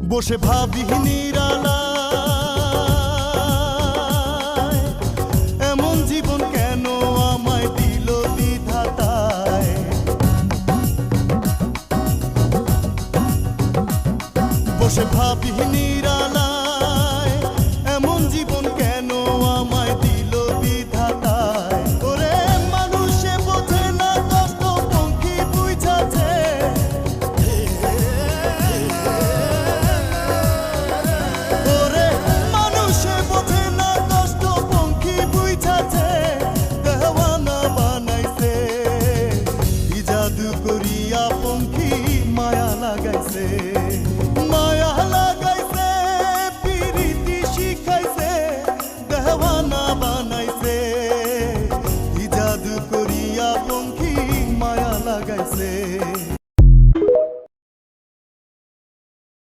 বসে ভাবি নিরালায়, এমন জীবন কেন আমায় দিল বিধাতায়। বসে ভাবি নিরালায়,